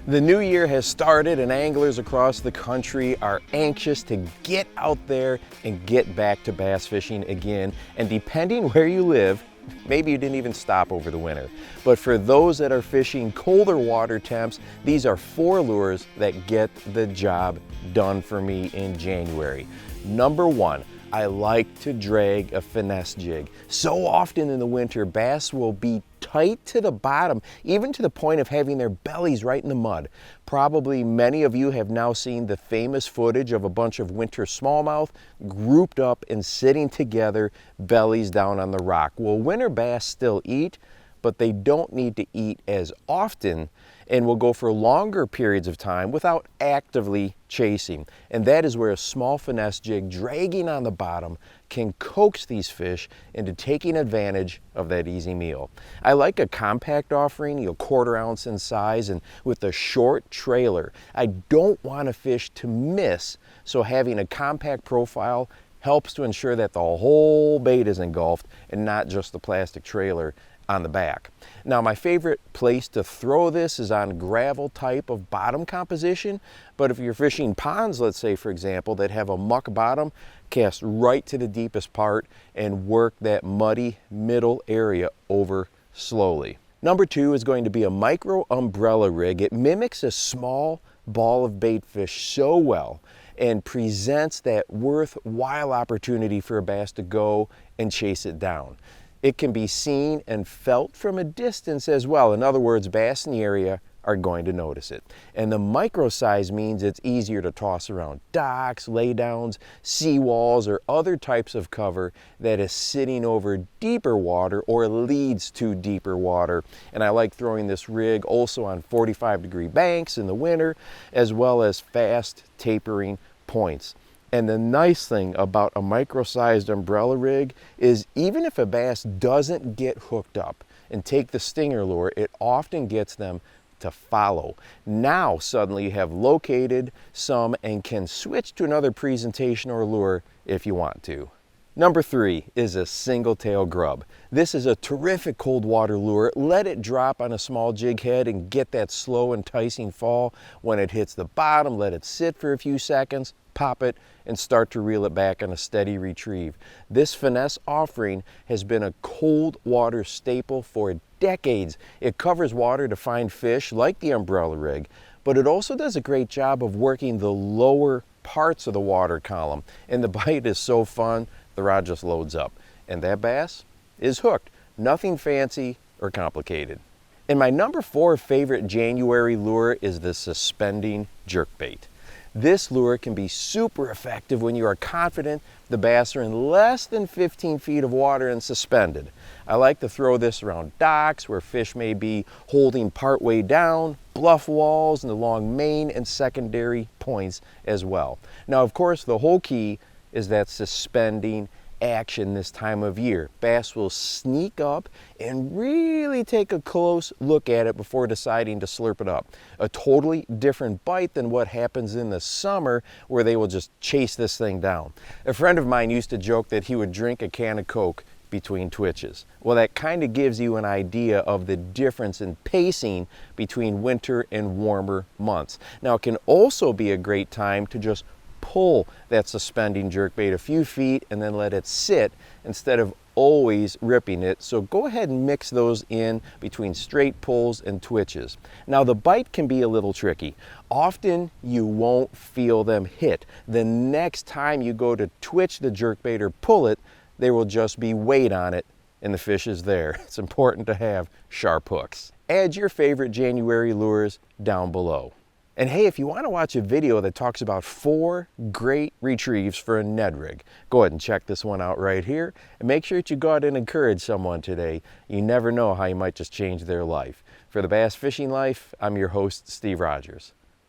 The new year has started and anglers across the country are anxious to get out there and get back to bass fishing again. And depending where you live, maybe you didn't even stop over the winter. But for those that are fishing colder water temps, these are 4 lures that get the job done for me in January. Number 1, I like to drag a finesse jig. So often in the winter, bass will be tight to the bottom, even to the point of having their bellies right in the mud. Probably many of you have now seen the famous footage of a bunch of winter smallmouth grouped up and sitting together, bellies down on the rock. Well, winter bass still eat, but they don't need to eat as often and will go for longer periods of time without actively chasing. And that is where a small finesse jig dragging on the bottom can coax these fish into taking advantage of that easy meal. I like a compact offering, 1/4 ounce in size, and with a short trailer. I don't want a fish to miss, so having a compact profile helps to ensure that the whole bait is engulfed and not just the plastic trailer on the back. Now, my favorite place to throw this is on gravel type of bottom composition, but if you're fishing ponds, let's say for example, that have a muck bottom, cast right to the deepest part and work that muddy middle area over slowly. Number 2 is going to be a micro umbrella rig. It mimics a small ball of bait fish so well and presents that worthwhile opportunity for a bass to go and chase it down. It can be seen and felt from a distance as well. In other words, bass in the area are going to notice it. And the micro size means it's easier to toss around docks, laydowns, seawalls, or other types of cover that is sitting over deeper water or leads to deeper water. And I like throwing this rig also on 45-degree banks in the winter, as well as fast tapering points. And the nice thing about a micro-sized umbrella rig is even if a bass doesn't get hooked up and take the stinger lure, it often gets them to follow. Now suddenly you have located some and can switch to another presentation or lure if you want to. Number 3 is a single tail grub. This is a terrific cold water lure. Let it drop on a small jig head and get that slow, enticing fall. When it hits the bottom, let it sit for a few seconds, pop it, and start to reel it back on a steady retrieve. This finesse offering has been a cold water staple for decades. It covers water to find fish like the umbrella rig, but it also does a great job of working the lower parts of the water column. And the bite is so fun, the rod just loads up. And that bass is hooked. Nothing fancy or complicated. And my number 4 favorite January lure is the suspending jerkbait. This lure can be super effective when you are confident the bass are in less than 15 feet of water and suspended. I like to throw this around docks where fish may be holding part way down, bluff walls, and along main and secondary points as well. Now, of course, the whole key is that suspending action this time of year. Bass will sneak up and really take a close look at it before deciding to slurp it up. A totally different bite than what happens in the summer where they will just chase this thing down. A friend of mine used to joke that he would drink a can of Coke between twitches. Well, that kind of gives you an idea of the difference in pacing between winter and warmer months. Now, it can also be a great time to just pull that suspending jerkbait a few feet and then let it sit instead of always ripping it. So go ahead and mix those in between straight pulls and twitches. Now, the bite can be a little tricky. Often you won't feel them hit. The next time you go to twitch the jerkbait or pull it, there will just be weight on it and the fish is there. It's important to have sharp hooks. Add your favorite January lures down below. And hey, if you want to watch a video that talks about 4 great retrieves for a Ned rig, go ahead and check this one out right here. And make sure that you go out and encourage someone today. You never know how you might just change their life. For the Bass Fishing Life, I'm your host, Steve Rogers.